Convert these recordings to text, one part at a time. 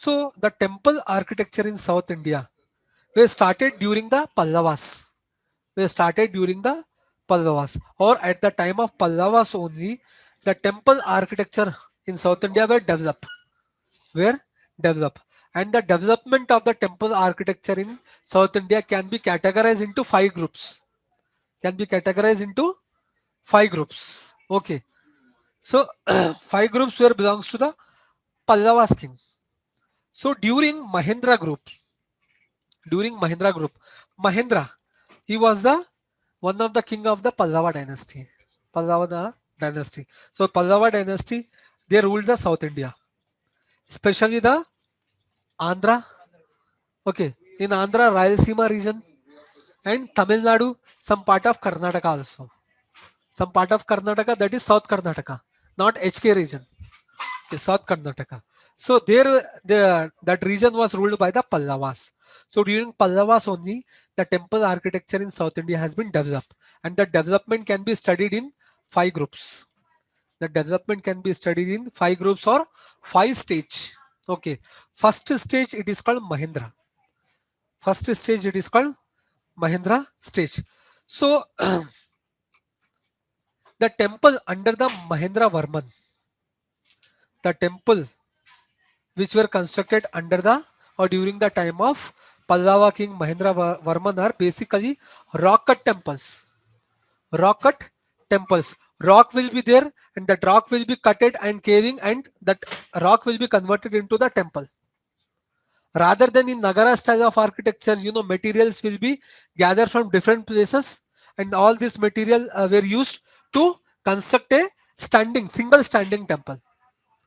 So the temple architecture in South India were started during the Pallavas. They started during the Pallavas, or at the time of Pallavas only, the temple architecture in South India were developed, and the development of the temple architecture in South India can be categorized into five groups. Can be categorized into five groups. Okay, so five groups where belongs to the Pallavas king. So during Mahendra group, Mahendra, he was the one of the king of the Pallava dynasty. Pallava dynasty. So Pallava dynasty, they ruled the South India, especially the Andhra. Okay, in Andhra, Rayalaseema region and Tamil Nadu, some part of Karnataka also. Some part of Karnataka, that is South Karnataka, not HK region. Okay, South Karnataka. So there, that region was ruled by the Pallavas. So during Pallavas only, the temple architecture in South India has been developed, and the development can be studied in five groups. The development can be studied in five groups or five stage. Okay, first stage it is called Mahendra. First stage it is called Mahendra stage. So the temple under the Mahendra Varman, the temple which were constructed under the or during the time of Pallava king Mahendra Varman are basically rock cut temples. Rock cut temples. Rock will be there, and that rock will be cutted and caving, and that rock will be converted into the temple. Rather than in Nagara style of architecture, materials will be gathered from different places, and all this material were used to construct a single standing temple,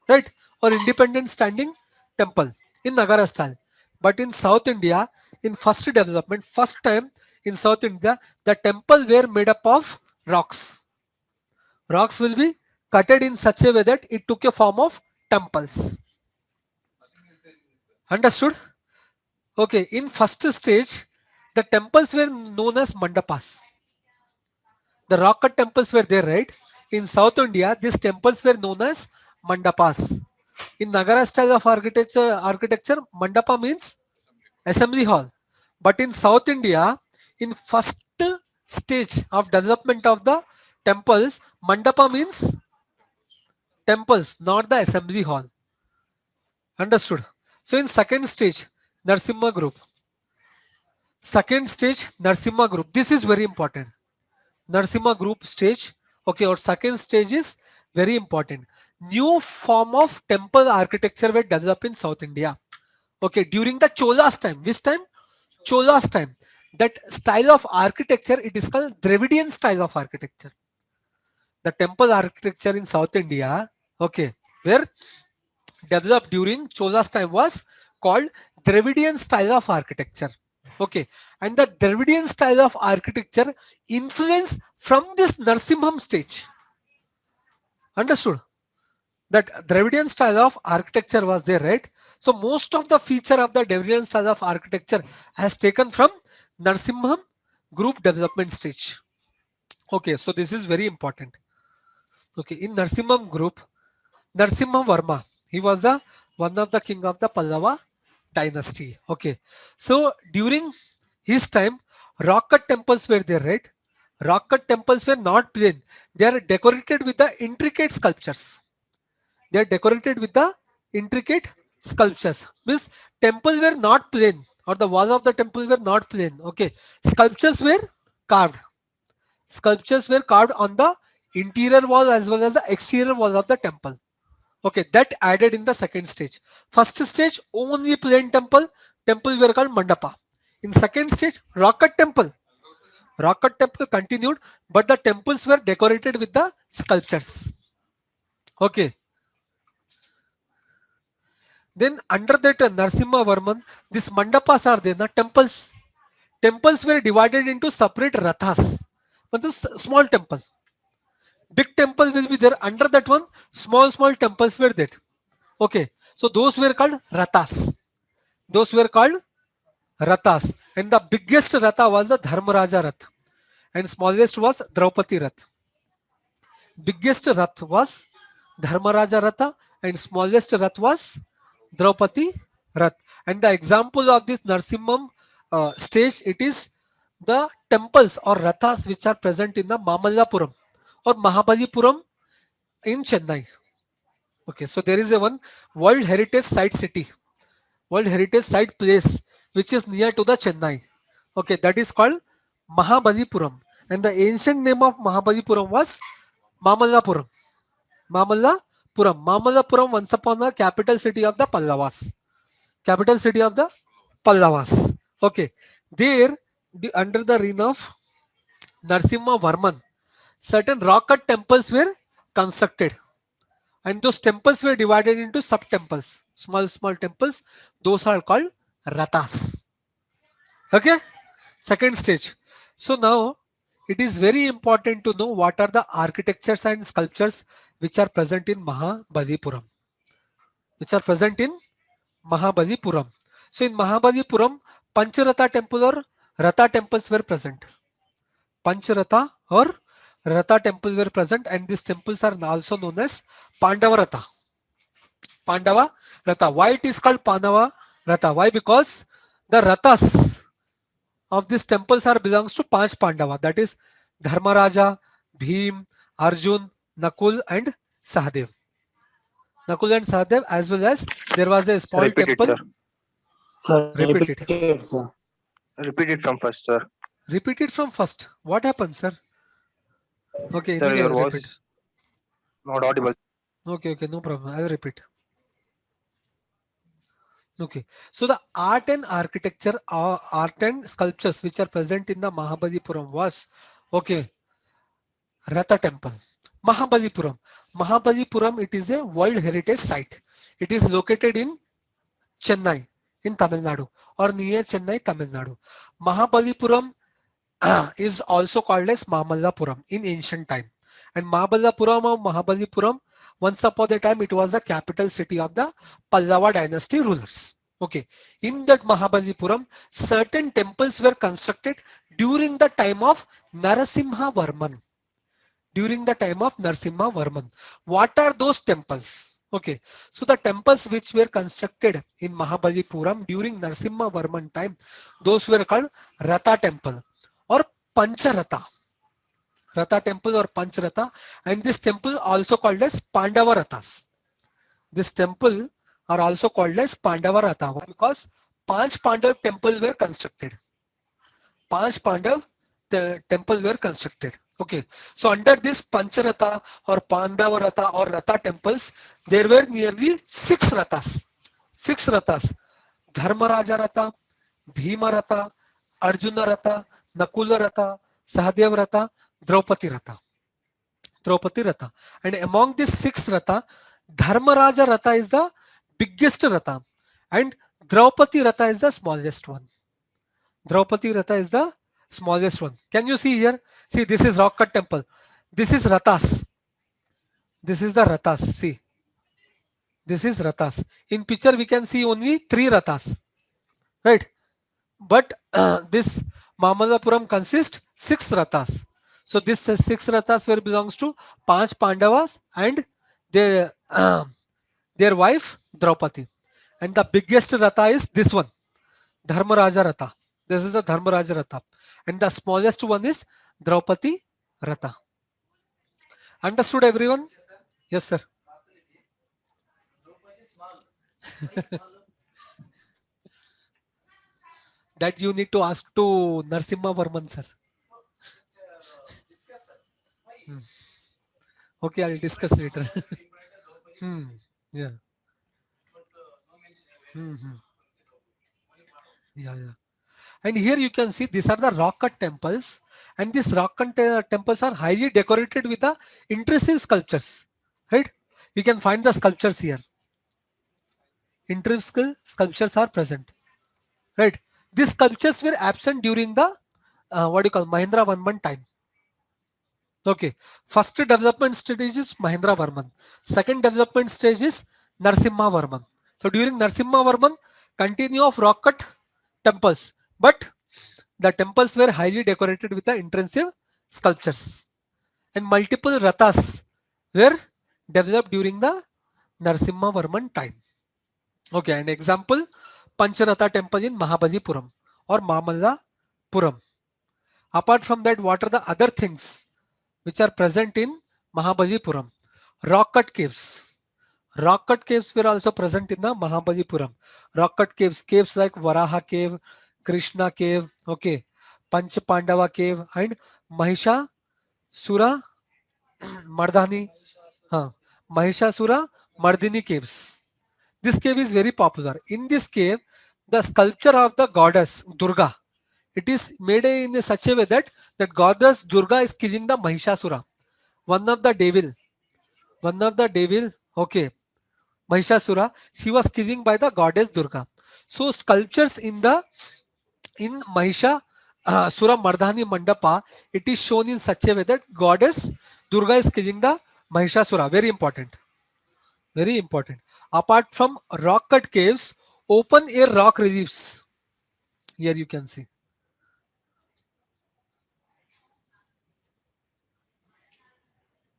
right? Or independent standing temple in Nagara style. But in South India, in first development, first time in South India, the temple were made up of rocks. Rocks will be cutted in such a way that it took a form of temples. Understood? Okay, in first stage, the temples were known as mandapas. The rock cut temples were there, right? In South India, these temples were known as mandapas. In Nagara style of architecture, mandapa means assembly hall. But in South India, in first stage of development of the temples, mandapa means temples, not the assembly hall. Understood? So in second stage, Narsimha group. Second stage, Narsimha group. This is very important. Narsimha group stage. Okay, or second stage is very important. New form of temple architecture were developed in South India. Okay, during the Cholas time. Which time? Cholas time. That style of architecture, it is called Dravidian style of architecture. The temple architecture in South India, okay, where developed during Chola's time was called Dravidian style of architecture. Okay, and the Dravidian style of architecture influence from this Narsimham stage. Understood? That Dravidian style of architecture was there, right? So most of the feature of the Dravidian style of architecture has taken from Narsimham group development stage. Okay, so this is very important. Okay, in Narsimham group, Narsimha Varma, he was the one of the king of the Pallava dynasty. Okay, so during his time, rock cut temples were there, right? Rock cut temples were not plain; they are decorated with the intricate sculptures. They are decorated with the intricate sculptures. Means temples were not plain, or the walls of the temple were not plain. Okay, sculptures were carved. Sculptures were carved on the interior wall as well as the exterior wall of the temple. Okay, that added in the second stage. First stage, only plain temple. Temple were called mandapa. In second stage, rocket temple. Rocket temple continued, but the temples were decorated with the sculptures. Okay. Then under that Narsimha Varman, these mandapas are there, na temples. Temples were divided into separate rathas. But this small temple. Big temple will be there. Under that one, small temples were there. Okay. So those were called rathas. Those were called rathas. And the biggest ratha was the Dharmaraja Rath. And smallest was Draupadi Rath. Biggest Rath was Dharmaraja Ratha and smallest Rath was Draupadi Rath. And the example of this Narsimham stage, it is the temples or rathas which are present in the Mamallapuram or Mahabalipuram in Chennai. Okay, so there is a one World Heritage Site city, World Heritage Site place which is near to the Chennai. Okay, that is called Mahabalipuram. And the ancient name of Mahabalipuram was Mamallapuram. Mamallapuram once upon a capital city of the Pallavas. Capital city of the Pallavas. Okay. There, under the reign of Narsimha Varman, certain rock cut temples were constructed. And those temples were divided into sub temples, small temples. Those are called Rathas. Okay. Second stage. So now it is very important to know what are the architectures and sculptures which are present in Mahabalipuram. Which are present in Mahabalipuram. So in Mahabalipuram, Pancharatha temple or Ratha temples were present. Pancharatha or Ratha temple were present, and these temples are also known as Pandava Ratha. Pandava Ratha. Why it is called Pandava Ratha? Why? Because the Rathas of these temples are belongs to Panch Pandava. That is Dharmaraja, Bhim, Arjun, Nakul and Sahadev. Nakul and Sahadev, as well as there was a small Repeat it, temple. sir. Sir, Repeat it. repeated, sir. Repeat it from first, sir. Repeat it from first. What happened, sir? Okay, Sir, anyway, your I'll voice repeat. is not audible. Okay, no problem. I'll repeat. Okay, so the art and architecture, art and sculptures which are present in the Mahabalipuram was, okay, Ratha Temple. Mahabalipuram. Mahabalipuram, it is a World Heritage Site. It is located in Chennai, in Tamil Nadu, or near Chennai, Tamil Nadu. Mahabalipuram is also called as Mamallapuram in ancient time. And Mahabalipuram or Mahabalipuram, once upon a time, it was the capital city of the Pallava dynasty rulers. Okay, in that Mahabalipuram, certain temples were constructed during the time of Narasimha Varman. During the time of Narasimha Varman. What are those temples? Okay, so the temples which were constructed in Mahabalipuram during Narasimha Varman time, those were called Ratha temple or Pancharatha. Ratha temple or Pancharatha, and this temple also called as Pandava Rathas. This temple are also called as Pandava Ratha because Panch Pandav temple were constructed. Panch Pandav the temple were constructed. Okay, so under this Pancharatha or Pandava Ratha or Ratha temples, there were nearly 6 Rathas. 6 Rathas. Dharmaraja Ratha, Bhima Ratha, Arjuna Ratha, Nakula Ratha, Sahadev Ratha, Draupadi Ratha. Draupadi Ratha. And among these 6 Ratha, Dharmaraja Ratha is the biggest Ratha and Draupadi Ratha is the smallest one. Draupadi Ratha is the smallest one. Can you see here? See, this is rock cut temple. This is Rathas. This is the Rathas. See, this is Rathas. In picture, we can see only 3 Rathas. Right? But this Mamallapuram consists 6 Rathas. So this 6 Rathas were belongs to Panch Pandavas and their their wife Draupadi. And the biggest Ratha is this one, Dharmaraja Ratha. This is the Dharmaraja Ratha. And the smallest one is Draupadi Ratha. Understood everyone? Yes, sir. That you need to ask to Narsimha Varman, sir. Okay, I'll discuss later. Hmm. Yeah. Hmm. Yeah. And here you can see these are the rock cut temples, and these rock cut temples are highly decorated with the intrusive sculptures. Right? You can find the sculptures here. Intrusive sculptures are present. Right? These sculptures were absent during the what do you call Mahendra Varman time. Okay. First development stage is Mahendra Varman. Second development stage is Narsimha Varman. So during Narsimha Varman, continue of rock cut temples, but the temples were highly decorated with the intrusive sculptures, and multiple rathas were developed during the Narsimha Varman time. Okay, an example, Pancharatha temple in Mahabalipuram or Mamallapuram. Apart from that, what are the other things which are present in Mahabalipuram? Rock cut caves. Rock cut caves were also present in the Mahabalipuram. Rock cut caves, caves like Varaha cave, Krishna cave, okay, Panch Pandava cave, and Mahisha Sura Mardhani, huh, Mahishasura Mardini caves. This cave is very popular. In this cave, the sculpture of the goddess Durga, it is made in such a way that goddess Durga is killing the Mahishasura, one of the devil, okay, Mahishasura. She was killing by the goddess Durga. So sculptures in Mahisha Sura Mardhani Mandapa, it is shown in such a way that goddess Durga is killing the Mahishasura. Very important. Very important. Apart from rock cut caves, open air rock reliefs. Here you can see.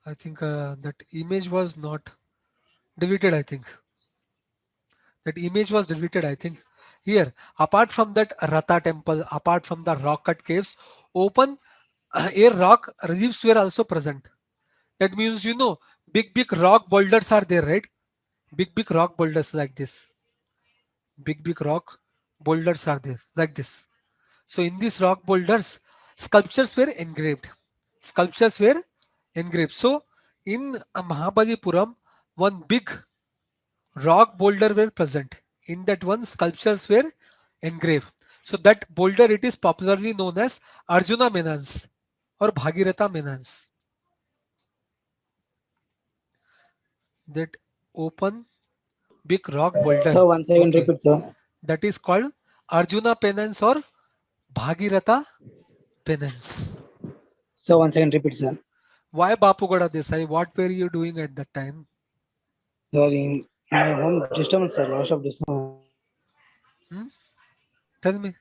I think that image was not deleted. I think that image was deleted. I think here, apart from that Ratha temple, apart from the rock cut caves, open air rock reliefs were also present. That means, big rock boulders are there, right? Big rock boulders like this. Big rock boulders are there like this. So in these rock boulders, sculptures were engraved. Sculptures were engraved. So in Mahabalipuram, one big rock boulder were present. In that one, sculptures were engraved. So that boulder, it is popularly known as Arjuna Menans or Bhagiratha Menans. That open big rock boulder. So once again Okay. repeat, sir. That is called Arjuna Penance or Bhagiratha Penance. So once again repeat, sir. Why Bapugada Desai? What were you doing at that time? Sir, in my home disturbance, sir, loss of disturbance. Hmm? Tell me.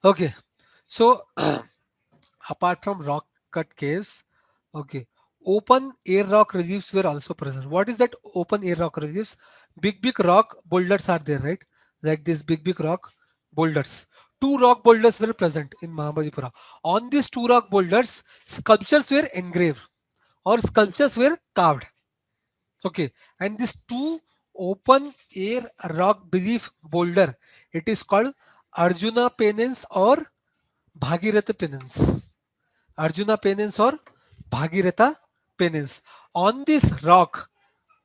Okay. So apart from rock cut caves, okay, open air rock reliefs were also present. What is that open air rock reliefs? Big rock boulders are there, right? Like this big rock boulders. Two rock boulders were present in Mahabadipura. On these two rock boulders, sculptures were engraved or sculptures were carved. Okay, and these two open air rock relief boulder, it is called Arjuna Penance or Bhagiratha Penance. Arjuna Penance or Bhagiratha Penance. On this rock,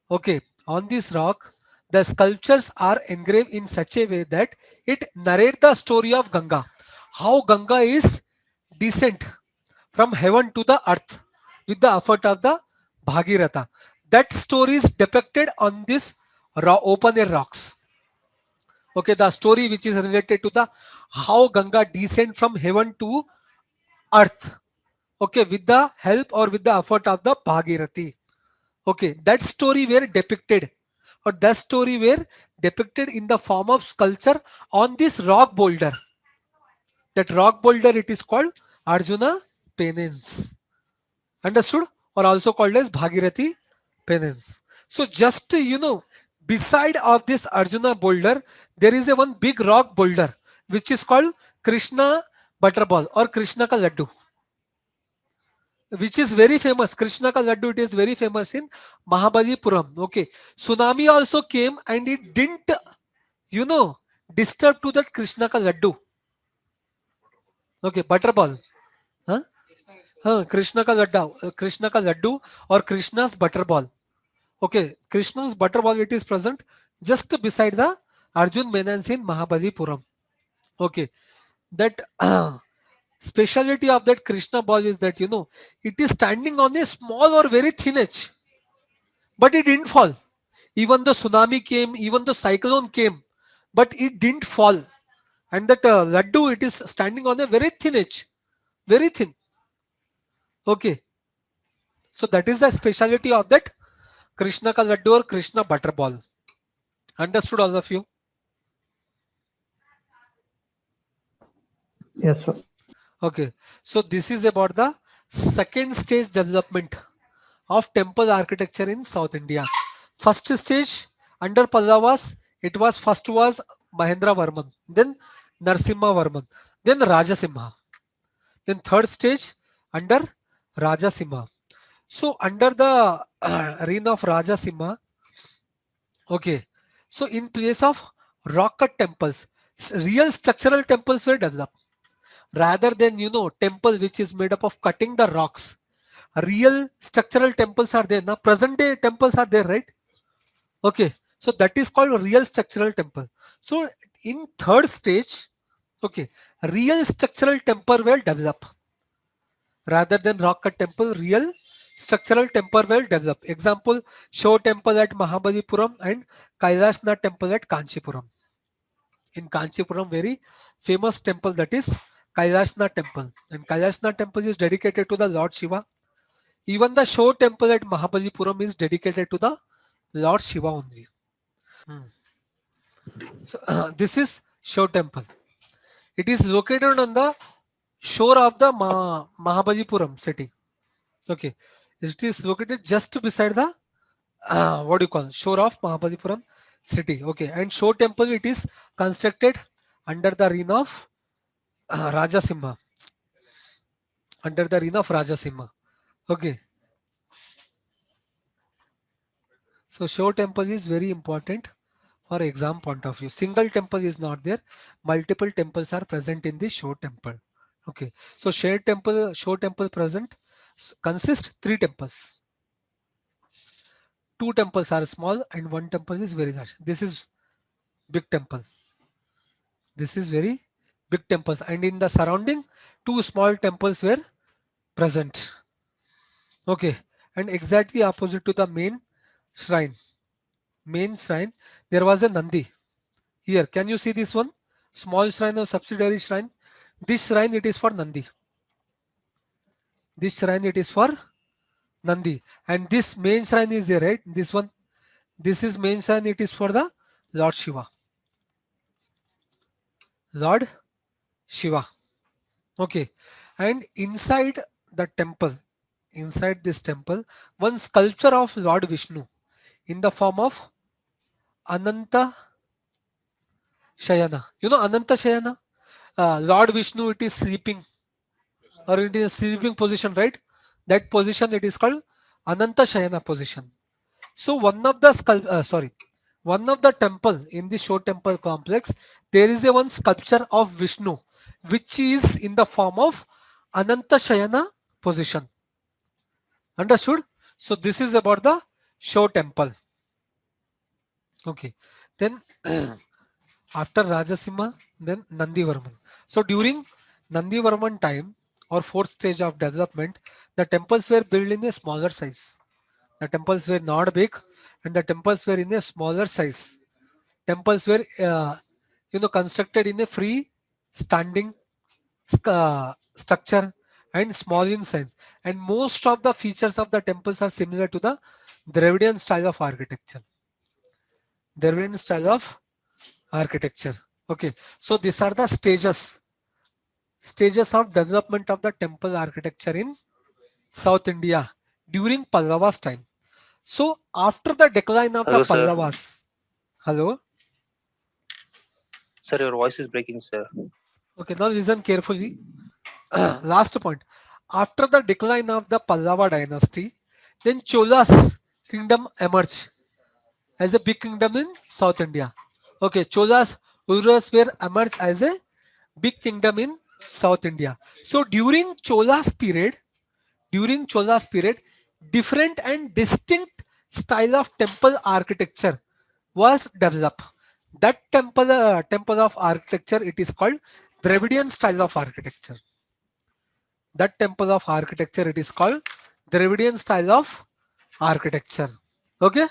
okay, on this rock, the sculptures are engraved in such a way that it narrates the story of Ganga. How Ganga is descent from heaven to the earth with the effort of the Bhagiratha. That story is depicted on this open air rocks. Okay, the story which is related to the how Ganga descend from heaven to earth. Okay, with the help or with the effort of the Bhagirathi. Okay, that story were depicted or that story were depicted in the form of sculpture on this rock boulder. That rock boulder, it is called Arjuna Penance. Understood? Or also called as Bhagirathi Penance. So just beside of this Arjuna boulder, there is a one big rock boulder which is called Krishna Butterball or Krishna Ka Laddu, which is very famous. Krishna Ka Laddu, it is very famous in Mahabalipuram. Okay. Tsunami also came and it didn't, disturb to that Krishna Ka Laddu. Okay, Butterball. Huh? Krishna Ka Laddu or Krishna's Butterball. Okay, Krishna's Butterball, it is present just beside the Arjun Menans in Mahabalipuram. Okay, that speciality of that Krishna ball is that it is standing on a small or very thin edge, but it didn't fall. Even the tsunami came, even the cyclone came, but it didn't fall. And that laddu, it is standing on a very thin edge, very thin. Okay, so that is the speciality of that Krishna ka laddu or Krishna butterball. Understood, all of you? Yes, sir. Okay, so this is about the second stage development of temple architecture in South India. First stage under Pallavas, It was first was Mahendra Varman, then Narsimha Varman, then Rajasimha. Then third stage under Rajasimha. So under the reign of Rajasimha, okay. So in place of rock cut temples, real structural temples were developed rather than temple which is made up of cutting the rocks. Real structural temples are there. Now present day temples are there, right? Okay. So that is called real structural temple. So in third stage, okay, real structural temple will develop rather than rock cut temple. Real structural temple will develop. Example: Shiva temple at Mahabalipuram and Kailasnath temple at Kanchipuram. In Kanchipuram, very famous temple, that is Kailasnath temple, and Kailasnath temple is dedicated to the Lord Shiva. Even the Shiva temple at Mahabalipuram is dedicated to the Lord Shiva only. So, this is Shiva temple. It is located on the shore of the Mahabalipuram city. Okay, it is located just beside the what do you call shore of Mahabalipuram city. Okay, and Shiva temple, it is constructed under the reign of Rajasimha. Under the reign of Rajasimha. Okay, so Shiva temple is very important for exam point of view. Single temple is not there. Multiple temples are present in the Shiva temple. Okay, so Shiva temple present consists three temples. Two temples are small and one temple is very large. This is big temple. This is very big temples, and in the surrounding two small temples were present. Okay, and exactly opposite to the main shrine, there was a Nandi. Here, can you see this one? Small shrine or subsidiary shrine. This shrine, it is for Nandi. This shrine, it is for Nandi. And this main shrine is there, right? This one. This is main shrine, it is for the Lord Shiva. Lord Shiva. Okay. And inside the temple, inside this temple, one sculpture of Lord Vishnu in the form of Ananta Shayana. You know Ananta Shayana? Lord Vishnu, it is sleeping, or it is a sleeping position, right? That position, it is called Ananta Shayana position. So one of the temple in the Shiva temple complex, there is a one sculpture of Vishnu, which is in the form of Ananta Shayana position. Understood? So this is about the Shiva temple. Okay. Then after Rajasimha, then Nandivarman. So during Nandivarman time, or fourth stage of development, the temples were built in a smaller size. The temples were not big, and the temples were in a smaller size. Temples were, constructed in a free standing structure and small in size. And most of the features of the temples are similar to the Dravidian style of architecture. Dravidian style of architecture. Okay, so these are the stages of development of the temple architecture in South India during Pallavas time. So after the decline of Hello, the sir. Pallavas, hello. Sir, your voice is breaking, sir. Okay, now listen carefully. Last point. After the decline of the Pallava dynasty, then Cholas kingdom emerged as a big kingdom in South India. Okay, Cholas rulers were emerged as a big kingdom in South India. So during Chola's period, different and distinct style of temple architecture was developed. That temple of architecture, it is called Dravidian style of architecture. That temple of architecture, it is called Dravidian style of architecture. Okay.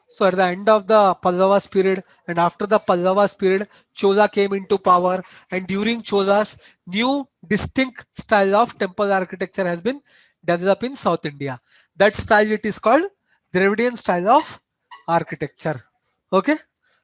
So at the end of the Pallavas period and after the Pallavas period, Chola came into power, and during Chola's, new distinct style of temple architecture has been developed in South India. That style, it is called Dravidian style of architecture. Okay.